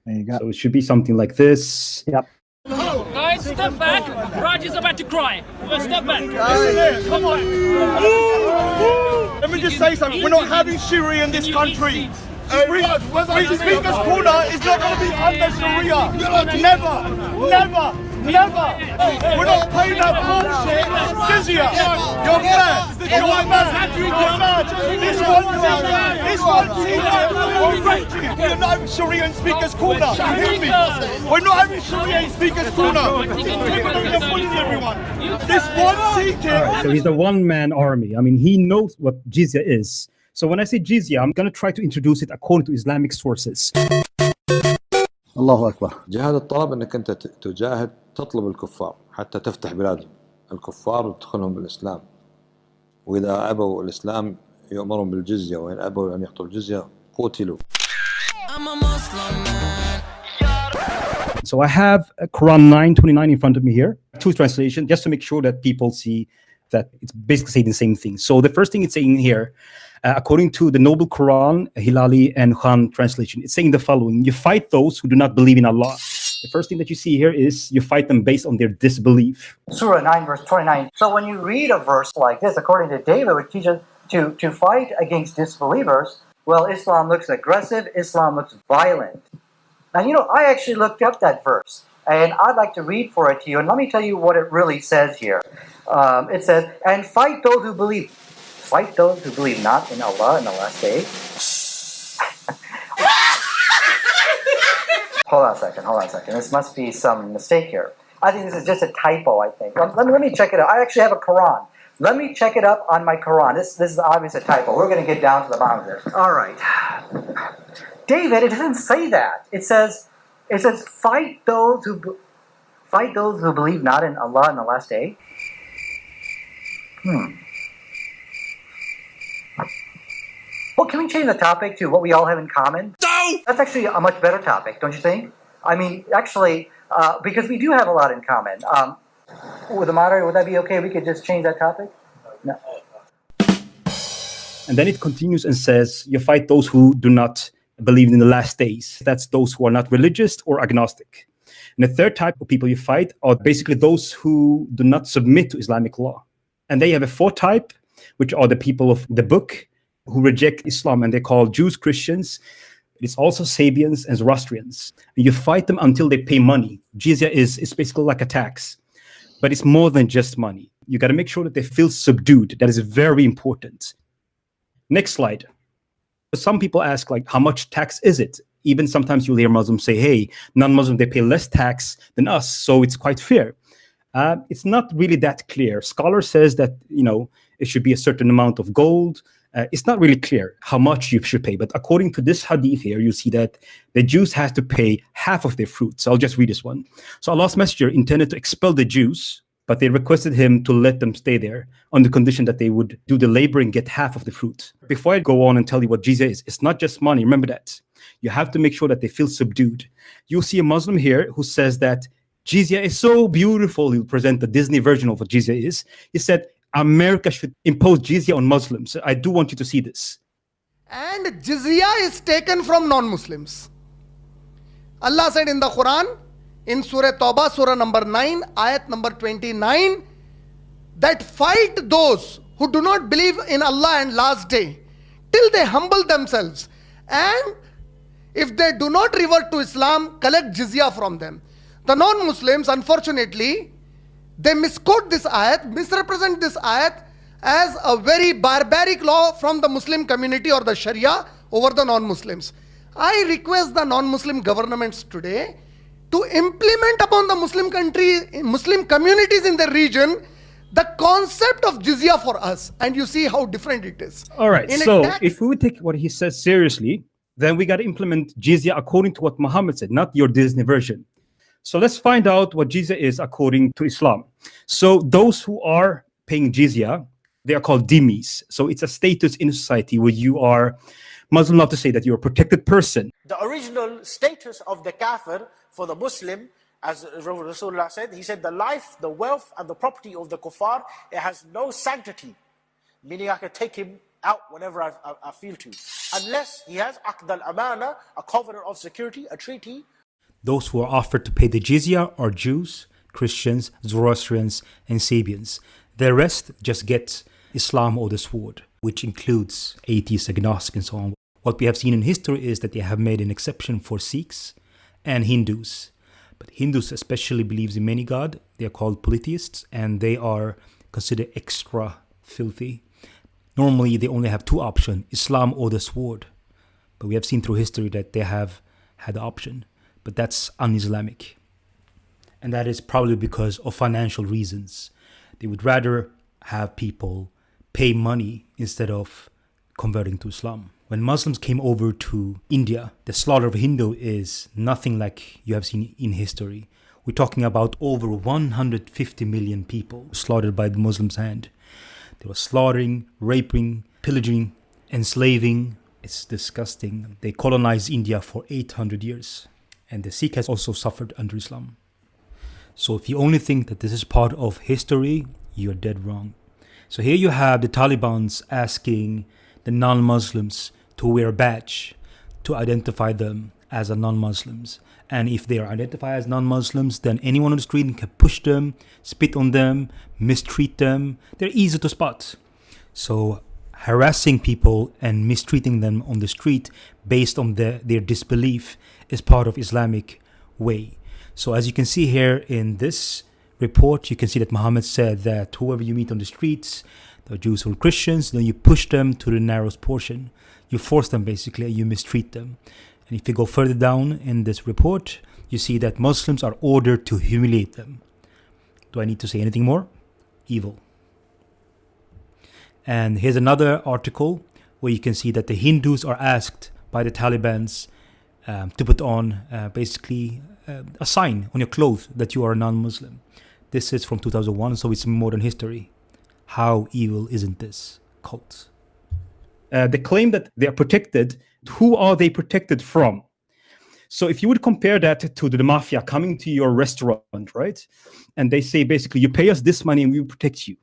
There you go. So it should be something like this. Yep. Guys, step back. Raj is about to cry. Step back. Come on. Let me just say something. We're not having Syria in this country. British Speaker's Corner is not going to be under Sharia. Never. Never. Never. We're not paying that bullshit. Jizya. You're mad. You're mad. You're mad. This one will rate you. We're not having Sharia in Speaker's Corner. Hear me. We're not having Sharia in Speaker's Corner. People don't bully everyone. This one seeking. All right, so he's the one-man army. I mean, he knows what jizya is. So when I say jizya, I'm going to try to introduce it according to Islamic sources. الله أكبر. جهاد الطلب أنك أنت تجاهد تطلب الكفار حتى تفتح بلادهم الكفار وتدخلهم بالإسلام وإذا أبوا الإسلام يؤمرون بالجزية وإن أبوا أن يعطوا الجزية قتلوا. So I have Quran 9:29 in front of me here, two translations, just to make sure that people see that it's basically saying the same thing. So the first thing it's saying here, according to the Noble Quran, Hilali and Khan translation, it's saying the following: you fight those who do not believe in Allah. The first thing that you see here is you fight them based on their disbelief. Surah 9 verse 29. So when you read a verse like this, according to David, which teaches to fight against disbelievers, well, Islam looks aggressive, Islam looks violent. And I actually looked up that verse, and I'd like to read for it to you, and let me tell you what it really says here. It says, and fight those who believe not in Allah in the last day. Hold on a second. This must be some mistake here. I think this is just a typo, I think. Let me check it out. I actually have a Quran. Let me check it up on my Quran. This is obviously a typo. We're going to get down to the bottom of this. All right. David, it doesn't say that. It says fight those who believe not in Allah in the last day. Well, can we change the topic to what we all have in common? No! That's actually a much better topic, don't you think? I mean, actually, because we do have a lot in common. With the moderator, would that be okay? We could just change that topic? No. And then it continues and says, you fight those who do not believe in the last days. That's those who are not religious or agnostic. And the third type of people you fight are basically those who do not submit to Islamic law. And they have a fourth type, which are the people of the book who reject Islam, and they're called Jews, Christians. It's also Sabians and Zoroastrians. And you fight them until they pay money. Jizya is basically like a tax, but it's more than just money. You got to make sure that they feel subdued. That is very important. Next slide. Some people ask, like, how much tax is it? Even sometimes you'll hear Muslims say, hey, non-Muslims, they pay less tax than us, so it's quite fair. It's not really that clear. Scholar says that, it should be a certain amount of gold. It's not really clear how much you should pay. But according to this hadith here, you see that the Jews have to pay half of their fruits. I'll just read this one. So Allah's Messenger intended to expel the Jews, but they requested him to let them stay there on the condition that they would do the labor and get half of the fruit. Before I go on and tell you what jizya is, it's not just money. Remember that. You have to make sure that they feel subdued. You'll see a Muslim here who says that jizya is so beautiful. He'll present the Disney version of what jizya is. He said, America should impose jizya on Muslims. I do want you to see this. And jizya is taken from non-Muslims. Allah said in the Quran, in Surah Tawbah, Surah number 9, Ayat number 29, that fight those who do not believe in Allah and last day till they humble themselves. And if they do not revert to Islam, collect jizya from them. The non-Muslims, unfortunately, they misquote this ayat, misrepresent this ayat as a very barbaric law from the Muslim community or the Sharia over the non-Muslims. I request the non-Muslim governments today to implement upon the Muslim communities in the region the concept of jizya for us, and you see how different it is. All right, so if we would take what he says seriously, then we got to implement jizya according to what Muhammad said, not your Disney version. So let's find out what jizya is according to Islam. So those who are paying jizya, they are called dhimmis. So it's a status in society where you are Muslim, not to say that you're a protected person. The original status of the Kafir for the Muslim, as Rasulullah said, he said the life, the wealth and the property of the kuffar, it has no sanctity. Meaning I can take him out whenever I feel to. Unless he has aqd al-amana, a covenant of security, a treaty Those who are offered to pay the jizya are Jews, Christians, Zoroastrians, and Sabians. The rest just get Islam or the sword, which includes atheists, agnostics, and so on. What we have seen in history is that they have made an exception for Sikhs and Hindus. But Hindus especially believes in many God. They are called polytheists, and they are considered extra filthy. Normally, they only have two options, Islam or the sword. But we have seen through history that they have had the option. But that's un-Islamic. And that is probably because of financial reasons. They would rather have people pay money instead of converting to Islam. When Muslims came over to India, the slaughter of a Hindu is nothing like you have seen in history. We're talking about over 150 million people slaughtered by the Muslims' hand. They were slaughtering, raping, pillaging, enslaving. It's disgusting. They colonized India for 800 years. And the Sikh has also suffered under Islam. So if you only think that this is part of history, you're dead wrong. So here you have the Taliban's asking the non-Muslims to wear a badge to identify them as a non-Muslims. And if they are identified as non-Muslims, then anyone on the street can push them, spit on them, mistreat them. They're easy to spot. So harassing people and mistreating them on the street based on their disbelief is part of Islamic way. So as you can see here in this report, you can see that Muhammad said that whoever you meet on the streets, the Jews or Christians, then you push them to the narrowest portion. You force them basically, you mistreat them. And if you go further down in this report, you see that Muslims are ordered to humiliate them. Do I need to say anything more? Evil. And here's another article where you can see that the Hindus are asked by the Taliban's to put on basically a sign on your clothes that you are a non-Muslim. This is from 2001, so it's modern history. How evil isn't this cult? They claim that they are protected. Who are they protected from? So if you would compare that to the mafia coming to your restaurant, right? And they say basically, you pay us this money and we will protect you.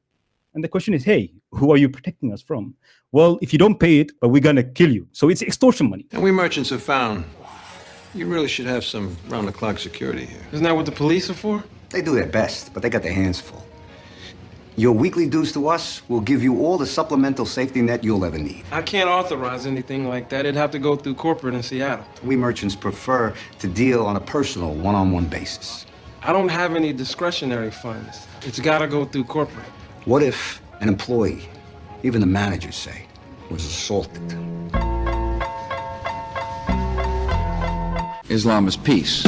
And the question is, hey, who are you protecting us from? Well, if you don't pay it, but we're going to kill you. So it's extortion money. And we merchants have found you really should have some round-the-clock security here. Isn't that what the police are for? They do their best, but they got their hands full. Your weekly dues to us will give you all the supplemental safety net you'll ever need. I can't authorize anything like that. It'd have to go through corporate in Seattle. We merchants prefer to deal on a personal, one-on-one basis. I don't have any discretionary funds. It's got to go through corporate. What if an employee, even the managers say, was assaulted? Islam is peace.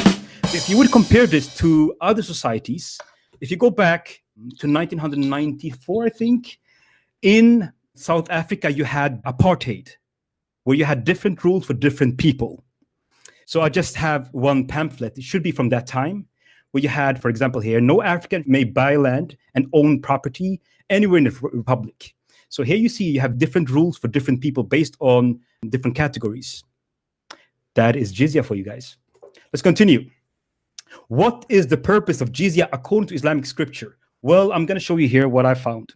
If you would compare this to other societies, if you go back to 1994, I think, in South Africa, you had apartheid, where you had different rules for different people. So I just have one pamphlet. It should be from that time, where you had, for example, here, no African may buy land and own property anywhere in the republic. So here you see you have different rules for different people based on different categories. That is jizya for you guys. Let's continue. What is the purpose of jizya according to Islamic scripture? Well, I'm going to show you here what I found.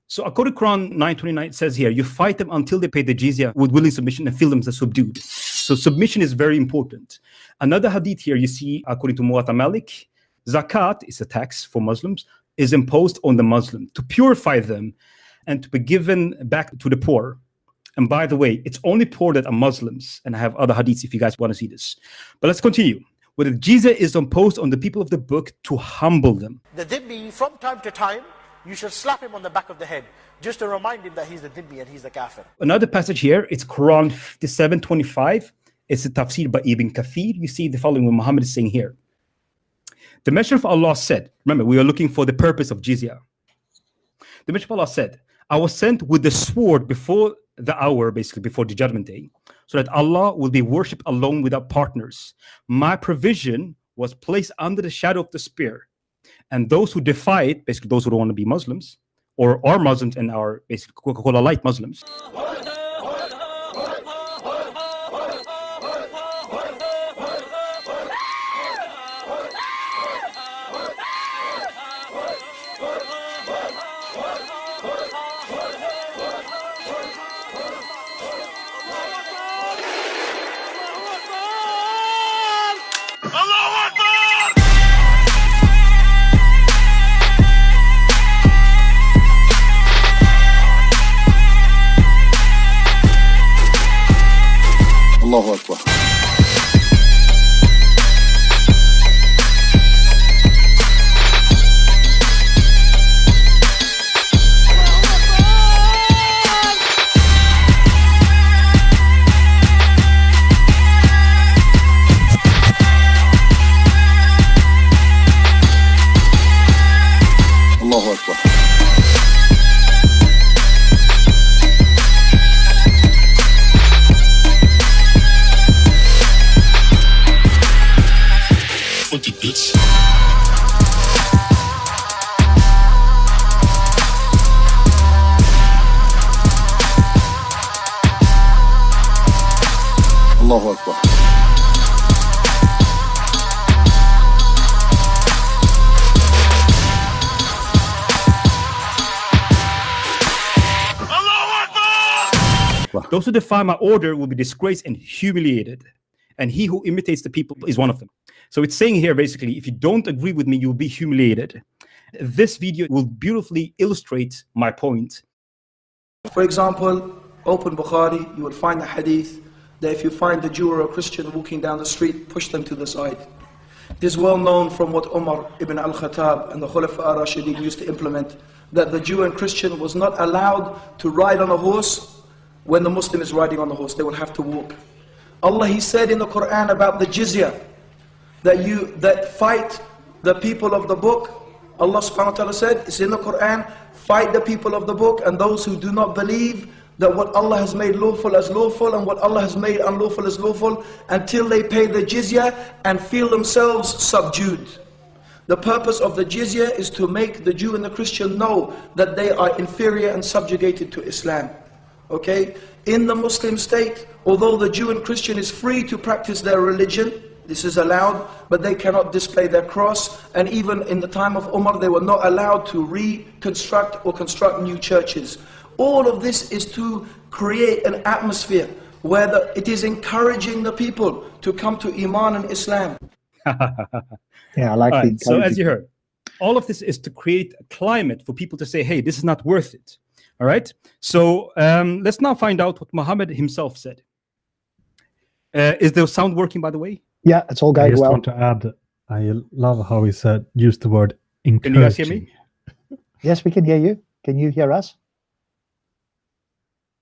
So according to Quran 9:29, it says here, you fight them until they pay the jizya with willing submission and feel them as subdued. So submission is very important. Another hadith here you see, according to Muwatta Malik, zakat is a tax for Muslims, is imposed on the Muslim to purify them and to be given back to the poor. And by the way, it's only poor that are Muslims. And I have other hadiths if you guys want to see this. But let's continue. Where the jizya is imposed on the people of the book to humble them. The dhimmi, from time to time, you should slap him on the back of the head, just to remind him that he's the dhimmi and he's the kafir. Another passage here, it's Quran 57:25. It's a tafsir by Ibn Kathir. You see the following what Muhammad is saying here. The Messenger of Allah said, remember, we are looking for the purpose of jizya. The Messenger of Allah said, I was sent with the sword before the hour, basically before the judgment day, so that Allah will be worshipped alone without partners. My provision was placed under the shadow of the spear. And those who defy it, basically those who don't want to be Muslims, or are Muslims and are basically Coca-Cola light Muslims, Allahu Akbar. Allahu Akbar. Allahu Akbar. Those who defy my order will be disgraced and humiliated, and he who imitates the people is one of them. So it's saying here, basically, if you don't agree with me, you'll be humiliated. This video will beautifully illustrate my point. For example, open Bukhari, you will find a hadith that if you find a Jew or a Christian walking down the street, push them to the side. It is well known from what Umar ibn al-Khattab and the Khulafa ar-Rashidin used to implement, that the Jew and Christian was not allowed to ride on a horse when the Muslim is riding on the horse. They will have to walk. Allah, He said in the Quran about the Jizya, that fight the people of the book. Allah subhanahu wa ta'ala said, it's in the Quran, fight the people of the book and those who do not believe that what Allah has made lawful as lawful and what Allah has made unlawful as lawful, until they pay the jizya and feel themselves subdued. The purpose of the jizya is to make the Jew and the Christian know that they are inferior and subjugated to Islam. Okay? In the Muslim state, although the Jew and Christian is free to practice their religion, this is allowed, but they cannot display their cross. And even in the time of Umar, they were not allowed to reconstruct or construct new churches. All of this is to create an atmosphere where it is encouraging the people to come to Iman and Islam. Yeah, I like it. So as you heard, all of this is to create a climate for people to say, hey, this is not worth it. All right? So let's now find out what Muhammad himself said. Is the sound working, by the way? Yeah, it's all going well. I just want to add, I love how he said, use the word encouraging. Can you guys hear me? Yes, we can hear you. Can you hear us?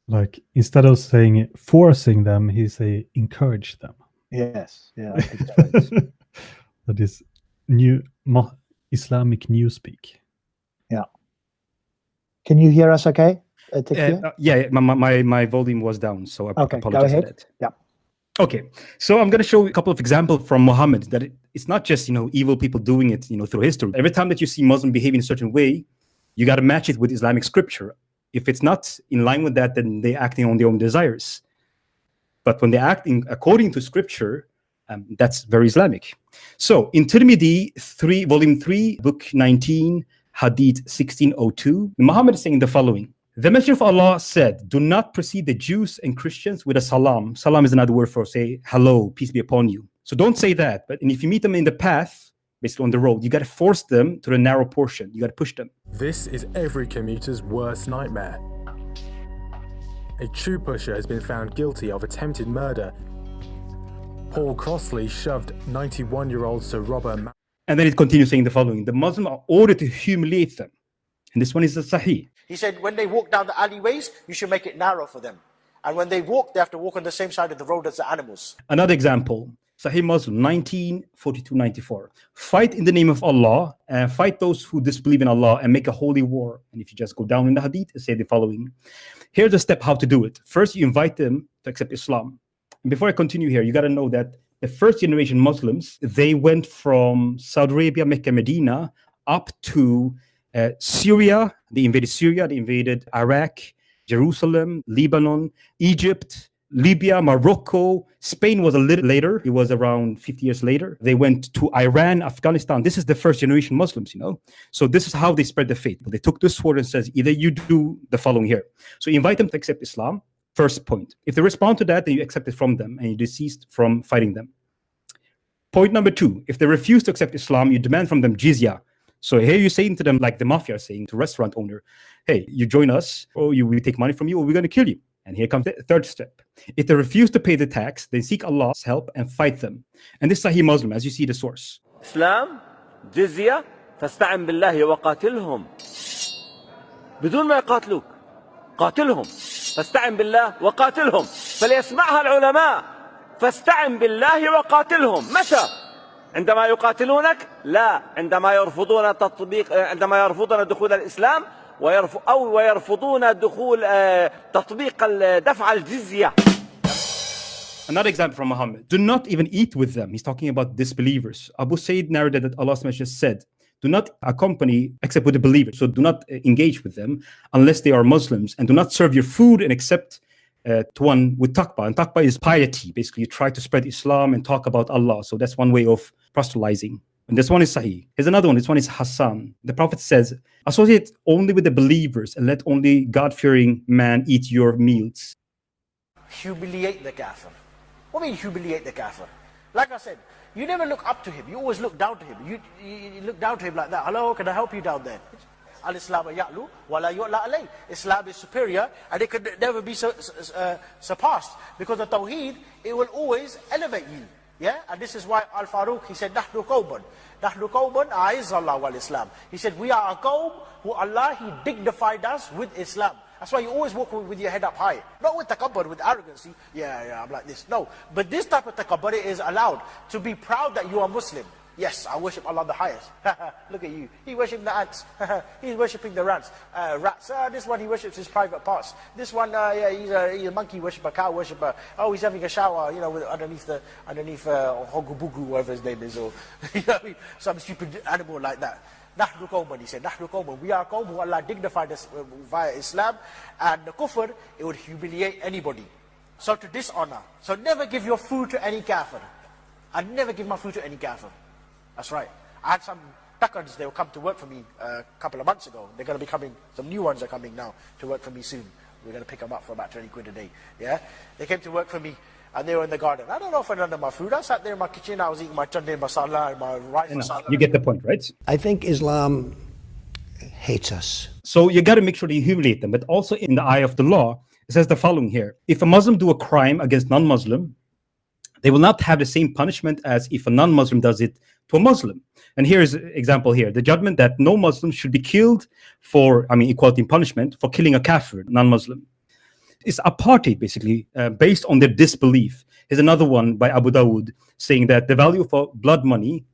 Like, instead of saying forcing them, he say encourage them. Yes, yeah, I think it's right. That is new Islamic newspeak. Yeah. Can you hear us okay? Yeah, my volume was down, so I apologize go ahead. for that. Yeah. Okay, so I'm going to show you a couple of examples from Muhammad that it's not just, evil people doing it, through history. Every time that you see Muslim behaving in a certain way, you got to match it with Islamic scripture. If it's not in line with that, then they're acting on their own desires. But when they're acting according to scripture, that's very Islamic. So in Tirmidhi, volume 3, book 19, hadith 1602, Muhammad is saying the following. The Messenger of Allah said, do not precede the Jews and Christians with a salam. Salam is another word for say, hello, peace be upon you. So don't say that. But if you meet them in the path, basically on the road, you got to force them to the narrow portion. You got to push them. This is every commuter's worst nightmare. A true pusher has been found guilty of attempted murder. Paul Crossley shoved 91-year-old Sir Robert. And then it continues saying the following. The Muslims are ordered to humiliate them. And this one is the Sahih. He said, when they walk down the alleyways, you should make it narrow for them. And when they walk, they have to walk on the same side of the road as the animals. Another example, Sahih Muslim 1942-94. Fight in the name of Allah, and fight those who disbelieve in Allah, and make a holy war. And if you just go down in the hadith, it say the following. Here's the step how to do it. First, you invite them to accept Islam. And before I continue here, you got to know that the first generation Muslims, they went from Saudi Arabia, Mecca, Medina, up to Syria. They invaded Iraq, Jerusalem, Lebanon, Egypt, Libya, Morocco. Spain was a little later. It was around 50 years later. They went to Iran, Afghanistan. This is the first generation Muslims, So this is how they spread the faith. They took this sword and says, either you do the following here. So you invite them to accept Islam. First point. If they respond to that, then you accept it from them and you desist from fighting them. Point number 2. If they refuse to accept Islam, you demand from them jizya. So here you're saying to them, like the mafia is saying to restaurant owner, hey, you join us, or we take money from you, or we're going to kill you. And here comes the third step. If they refuse to pay the tax, they seek Allah's help and fight them. And this Sahih Muslim, as you see the source. Islam, Jizya, فاستعن بالله وقاتلهم بدون ما يقاتلوك قاتلهم فاستعن بالله وقاتلهم فليسمعها العلماء فاستعن بالله وقاتلهم متى؟ عندما يقاتلونك؟ لا، عندما يرفضون عندما يرفضون دخول الإسلام ويرفضون دخول تطبيق دفع الجزية. Another example from Muhammad. Do not even eat with them. He's talking about disbelievers. Abu Sayyid narrated that Allah's Messenger said, do not accompany except with the believers. So do not engage with them unless they are Muslims, and do not serve your food and accept to one with taqwa. And taqwa is piety. Basically, you try to spread Islam and talk about Allah. So that's one way of proselytizing. And this one is Sahih. Here's another one. This one is Hassan. The Prophet says, associate only with the believers and let only God-fearing man eat your meals. Humiliate the Kafir. What do you mean humiliate the Kafir? Like I said, you never look up to him. You always look down to him. You look down to him like that. Hello, can I help you down there? Al-Islam ya'lu wa la yu'la alayh. Islam is superior and it could never be surpassed. Because the Tawheed, it will always elevate you. Yeah? And this is why Al-Faruq, he said, Nahnu qawman. Nahnu qawman a'izz Allah wal Islam. He said, we are a qawm who Allah, he dignified us with Islam. That's why you always walk with your head up high. Not with takabbur, with arrogancy. Yeah, I'm like this. No. But this type of takabbur is allowed. To be proud that you are Muslim. Yes, I worship Allah the highest. Look at you. He worships the ants. He's worshipping the rats. This one, he worships his private parts. This one, he's a monkey worshipper, cow worshipper. Oh, he's having a shower, with underneath Hogubugu, whatever his name is, or some stupid animal like that. Nahnu qawman, he said, Nahnu qawman. We are qawm who Allah dignified us via Islam, and the kufr, it would humiliate anybody. So to dishonor. So never give your food to any kafir. I never give my food to any kafir. That's right. I had some Takkans, they will come to work for me a couple of months ago. They're going to be coming, some new ones are coming now to work for me soon. We're going to pick them up for about 20 quid a day. Yeah? They came to work for me. And they were in the garden. I don't know if I none of my food. I sat there in my kitchen. I was eating my chande masala and my rice masala. You get the point, right? I think Islam hates us. So you got to make sure that you humiliate them. But also in the eye of the law, it says the following here. If a Muslim do a crime against non-Muslim, they will not have the same punishment as if a non-Muslim does it to a Muslim. And here's an example here. The judgment that no Muslim should be killed for, equality in punishment, for killing a Kafir, non-Muslim. It's apartheid, basically, based on their disbelief. Here's another one by Abu Dawood saying that the value of blood money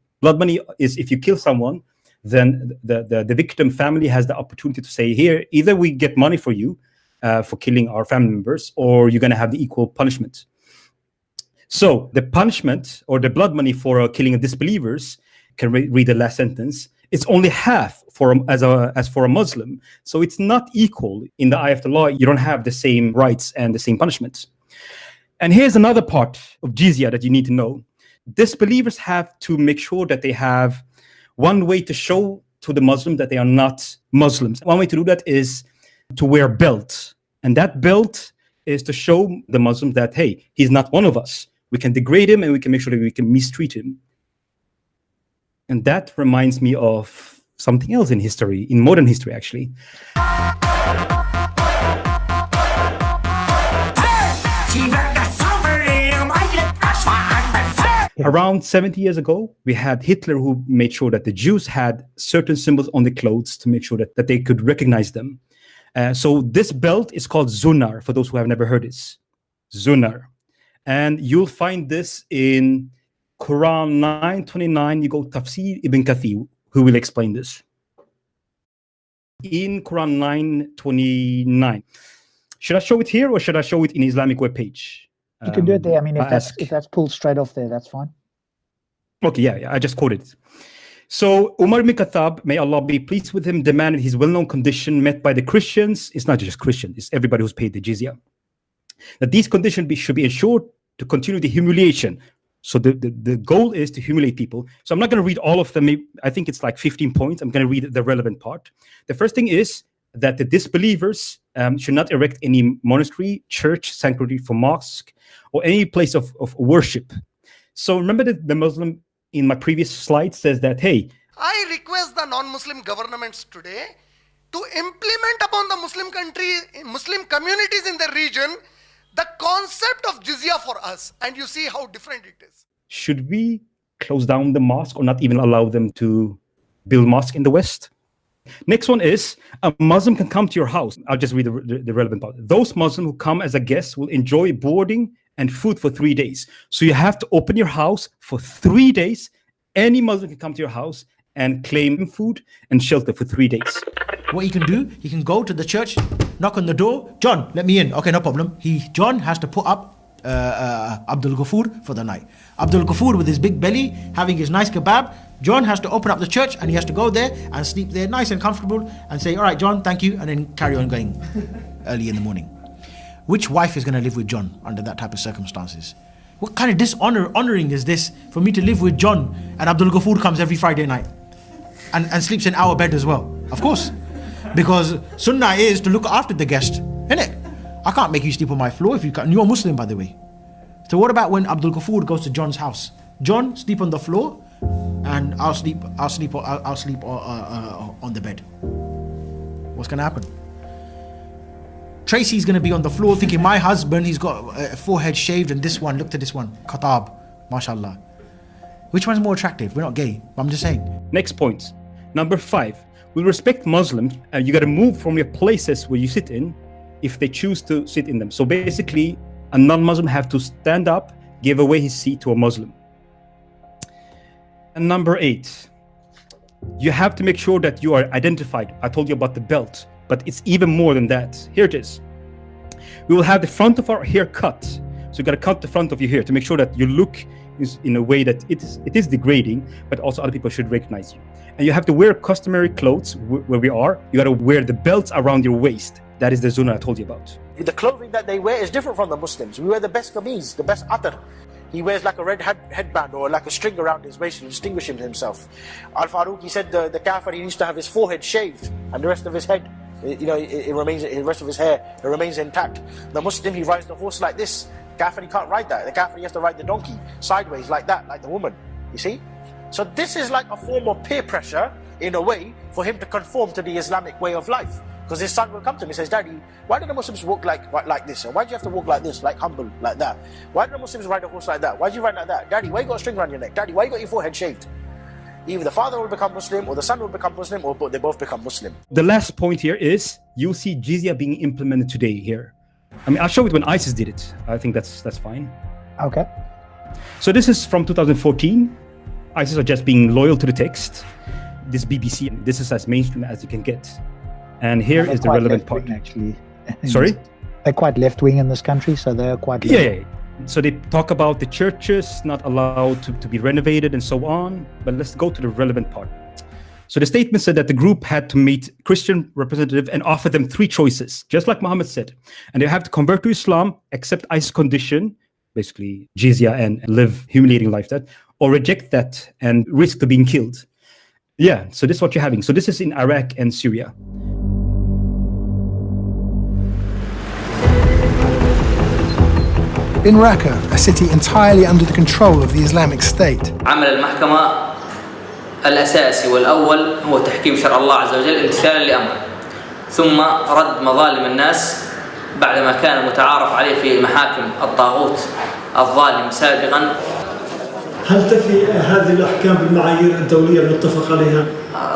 is if you kill someone, then the victim family has the opportunity to say, here, either we get money for you for killing our family members, or you're going to have the equal punishment. So the punishment or the blood money for killing disbelievers, can read the last sentence, it's only half as for a Muslim. So it's not equal in the eye of the law. You don't have the same rights and the same punishments. And here's another part of Jizya that you need to know. Disbelievers have to make sure that they have one way to show to the Muslim that they are not Muslims. One way to do that is to wear a belt. And that belt is to show the Muslims that, hey, he's not one of us. We can degrade him and we can make sure that we can mistreat him. And that reminds me of something else in history, in modern history, actually. Around 70 years ago, we had Hitler who made sure that the Jews had certain symbols on the clothes to make sure that they could recognize them. So this belt is called zunar, for those who have never heard this. Zunar. And you'll find this in Quran 9:29, you go Tafsir Ibn Kathir, who will explain this. In Quran 9:29. Should I show it here or should I show it in Islamic webpage? You can do it there. If that's pulled straight off there, that's fine. Okay, yeah, I just quoted it. So Umar ibn Khattab, may Allah be pleased with him, demanded his well-known condition met by the Christians. It's not just Christians, it's everybody who's paid the jizya. That these conditions should be ensured to continue the humiliation. So the goal is to humiliate people. So I'm not going to read all of them. I think it's like 15 points. I'm going to read the relevant part. The first thing is that the disbelievers should not erect any monastery, church, sanctuary for mosque, or any place of worship. So remember that the Muslim in my previous slide says that, hey, I request the non-Muslim governments today to implement upon the Muslim communities in the region, the concept of jizya for us. And you see how different it is. Should we close down the mosque or not even allow them to build mosque in the West? Next one is, a Muslim can come to your house. I'll just read the relevant part. Those Muslims who come as a guest will enjoy boarding and food for 3 days. So you have to open your house for 3 days. Any Muslim can come to your house and claim food and shelter for 3 days. What he can do, he can go to the church, knock on the door. John, let me in. Okay, no problem. John has to put up Abdul Ghafur for the night. Abdul Ghafur with his big belly, having his nice kebab. John has to open up the church and he has to go there and sleep there nice and comfortable and say, all right, John, thank you, and then carry on going early in the morning. Which wife is going to live with John under that type of circumstances? What kind of dishonoring is this for me to live with John and Abdul Ghafur comes every Friday night and sleeps in our bed as well? Of course. Because sunnah is to look after the guest, innit? I can't make you sleep on my floor if you can't. You're a Muslim, by the way. So what about when Abdul Ghafur goes to John's house? John, sleep on the floor, and I'll sleep on the bed. What's gonna happen? Tracy's gonna be on the floor thinking, my husband, he's got a forehead shaved, and this one, look to this one, Khatab, mashallah. Which one's more attractive? We're not gay, but I'm just saying. Next point, number 5. We respect Muslims, and you got to move from your places where you sit in if they choose to sit in them. So basically, a non-Muslim have to stand up, give away his seat to a Muslim. And number 8, you have to make sure that you are identified. I told you about the belt, but it's even more than that. Here it is. We will have the front of our hair cut. So you got to cut the front of your hair to make sure that your look is in a way that it is degrading, but also other people should recognize you. And you have to wear customary clothes where we are. You got to wear the belts around your waist. That is the sunnah I told you about. The clothing that they wear is different from the Muslims. We wear the best qameez, the best atar. He wears like a red headband or like a string around his waist to distinguish himself. Al-Faruq, he said the Kafir, he used to have his forehead shaved and the rest of his head, it remains, the rest of his hair, it remains intact. The Muslim, he rides the horse like this. Kafir, he can't ride that. The Kafir, he has to ride the donkey sideways like that, like the woman. You see? So this is like a form of peer pressure in a way for him to conform to the Islamic way of life. Because his son will come to me and says, Daddy, why do the Muslims walk like this? And why do you have to walk like this, like humble, like that? Why do the Muslims ride a horse like that? Why do you ride like that? Daddy, why you got a string around your neck? Daddy, why you got your forehead shaved? Either the father will become Muslim, or the son will become Muslim, or they both become Muslim. The last point here is, you'll see jizya being implemented today here. I mean, I'll show it when ISIS did it. I think that's fine. Okay. So this is from 2014. ISIS are just being loyal to the text. This BBC, this is as mainstream as you can get. And here is the relevant part. Actually. Sorry? They're quite left-wing in this country, so they're quite yeah. So they talk about the churches not allowed to be renovated and so on. But let's go to the relevant part. So the statement said that the group had to meet Christian representative and offer them 3 choices, just like Muhammad said. And they have to convert to Islam, accept ISIS condition, basically jizya, and live humiliating life, that, or reject that and risk to being killed. Yeah, so this is what you're having. So this is in Iraq and Syria. In Raqqa, a city entirely under the control of the Islamic State. عمل المحكمة الأساسي والأول هو تحكيم شرع الله عز وجل امتثالا لأمره، ثم رد مظالم الناس بعدما كان متعارف عليه في محاكم الطاغوت الظالم سابقا. هل تفي هذه الأحكام بالمعايير الدولية المتفق عليها؟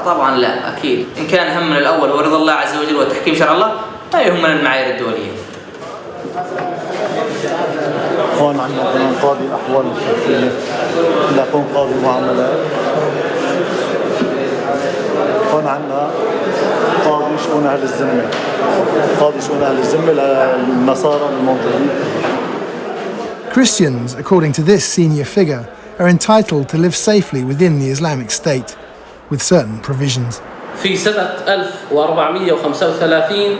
طبعا لا، أكيد. إن كان همنا الأول هو رضا الله عز وجل وتحكيم شرع الله لا يهمنا المعايير الدولية. هون عندنا قاضي الأحوال الشخصية، لكن قاضي معاملات. هون عندنا قاضي شؤون أهل الذمة، قاضي شؤون أهل الذمة للنصارى الموجودين. Christians, according to this senior figure, are entitled to live safely within the Islamic State, with certain provisions. في سنة 1435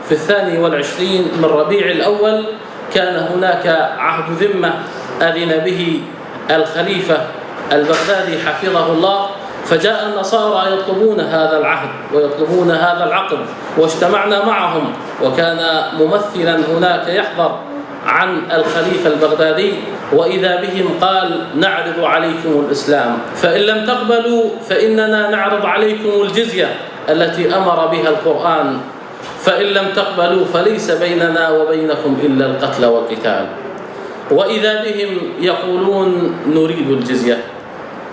في 22 من ربيع الأول كان هناك عهد ذمة أذن به الخليفة البغدادي حفظه الله، فجاء النصارى يطلبون هذا العهد ويطلبون هذا العقد، واجتمعنا معهم، وكان ممثلا هناك يحضر عن الخليفة البغدادي، وإذا بهم قال نعرض عليكم الإسلام، فإن لم تقبلوا فإننا نعرض عليكم الجزية، التي أمر بها القرآن فإن لم تقبلوا فليس بيننا وبينكم إلا القتل والقتال. وإذا بهم يقولون نريد الجزية.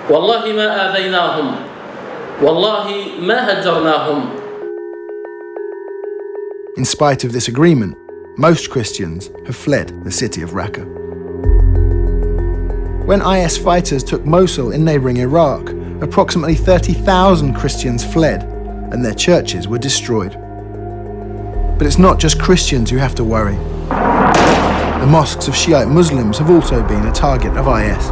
والله ما آذيناهم، والله ما هجرناهم. In spite of this agreement, most Christians have fled the city of Raqqa. When IS fighters took Mosul in neighbouring Iraq, approximately 30,000 Christians fled and their churches were destroyed. But it's not just Christians who have to worry. The mosques of Shiite Muslims have also been a target of IS.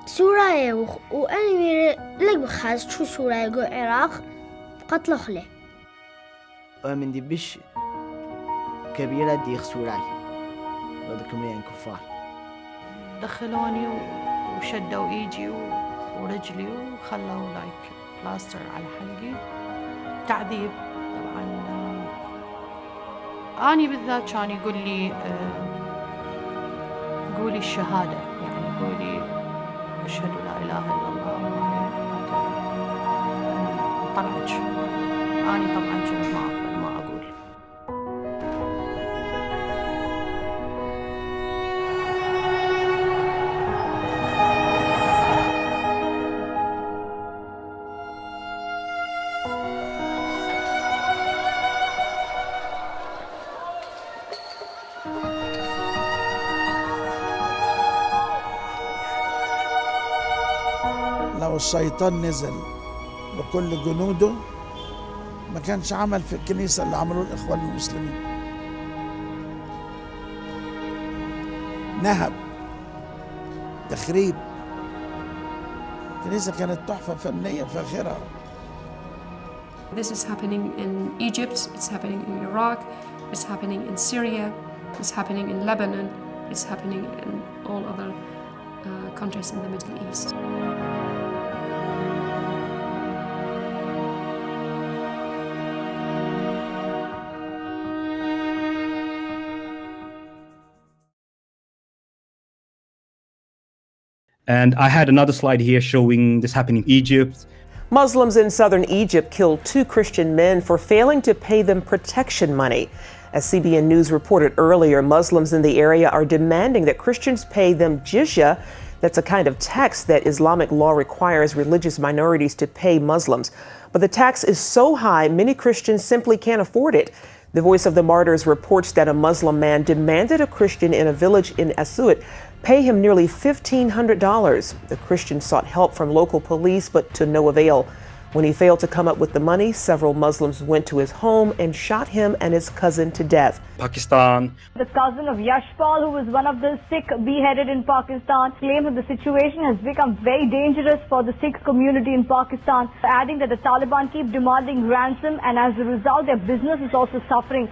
سورة وأنا لك بخاز شو سورة جو العراق قتل خله ومن دي بش كبيرة ديخ سوراي بدكم لين كفار دخلوني وشدوا ايدي ورجلي وخلوا لايك بلاستر على حلقي تعذيب طبعا. اني بالذات كان يقول لي قولي الشهادة، يعني قولي أشهد لا إله إلا الله وطلعت. أنا طبعا كنت ما أقبل ما أقول. لو الشيطان نزل بكل جنوده ما كانش عمل في الكنيسة اللي عملوه الإخوان المسلمين. نهب، تخريب. الكنيسة كانت تحفة فنية فاخرة. This is happening in Egypt, it's happening in Iraq, it's happening in Syria, it's happening in Lebanon, it's happening in all other countries in the Middle East. And I had another slide here showing this happening in Egypt. Muslims in southern Egypt killed 2 Christian men for failing to pay them protection money. As CBN News reported earlier, Muslims in the area are demanding that Christians pay them jizya. That's a kind of tax that Islamic law requires religious minorities to pay Muslims. But the tax is so high, many Christians simply can't afford it. The Voice of the Martyrs reports that a Muslim man demanded a Christian in a village in Asuit pay him nearly $1,500. The Christian sought help from local police, but to no avail. When he failed to come up with the money, several Muslims went to his home and shot him and his cousin to death. Pakistan. The cousin of Yashpal, who was one of the Sikh beheaded in Pakistan, claimed that the situation has become very dangerous for the Sikh community in Pakistan, adding that the Taliban keep demanding ransom and as a result their business is also suffering.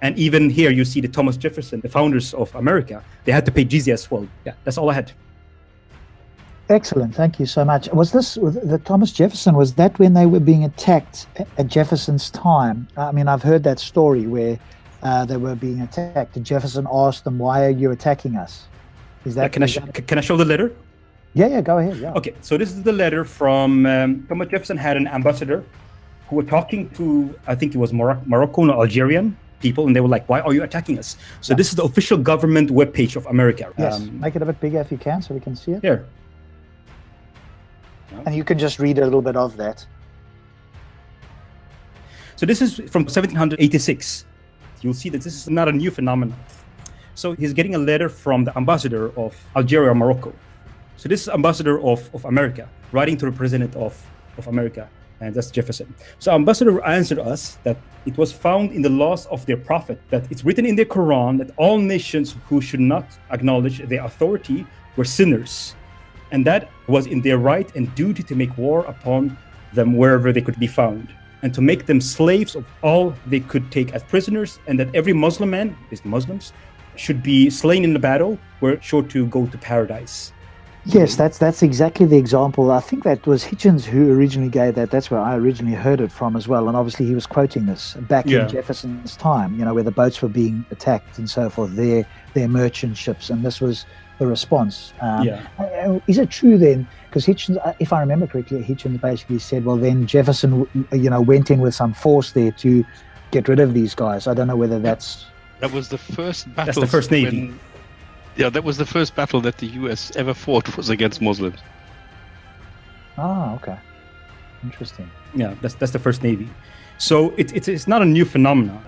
And even here you see the Thomas Jefferson, the founders of America, they had to pay jizya as well. Yeah, that's all I had. Excellent, thank you so much. Was this, the Thomas Jefferson, was that when they were being attacked at Jefferson's time? I mean, I've heard that story where they were being attacked and Jefferson asked them, why are you attacking us? Is that, can I show the letter? Yeah, go ahead. Yeah. Okay, so this is the letter from Thomas Jefferson had an ambassador who were talking to, I think it was Moroccan or Algerian people, and they were like, why are you attacking us? So this is the official government webpage of America. Yes, make it a bit bigger if you can so we can see it. Here. And you can just read a little bit of that. So this is from 1786. You'll see that this is not a new phenomenon. So he's getting a letter from the ambassador of Algeria or Morocco. So this is ambassador of America, writing to the president of America, and that's Jefferson. So ambassador answered us that it was found in the laws of their prophet, that it's written in the Quran that all nations who should not acknowledge their authority were sinners. And that was in their right and duty to make war upon them wherever they could be found, and to make them slaves of all they could take as prisoners, and that every Muslim man, these Muslims, should be slain in the battle, were sure to go to paradise. Yes, that's exactly the example. I think that was Hitchens who originally gave that. That's where I originally heard it from as well. And obviously he was quoting this back in Jefferson's time, where the boats were being attacked and so forth, their merchant ships. And this was the response. Is it true then? Because Hitchens, if I remember correctly, Hitchens basically said, well, then Jefferson, went in with some force there to get rid of these guys. I don't know whether that was the first battle. That's the first Navy. That was the first battle that the US ever fought was against Muslims. Ah, okay. Interesting. Yeah, that's the first Navy. So it's not a new phenomenon.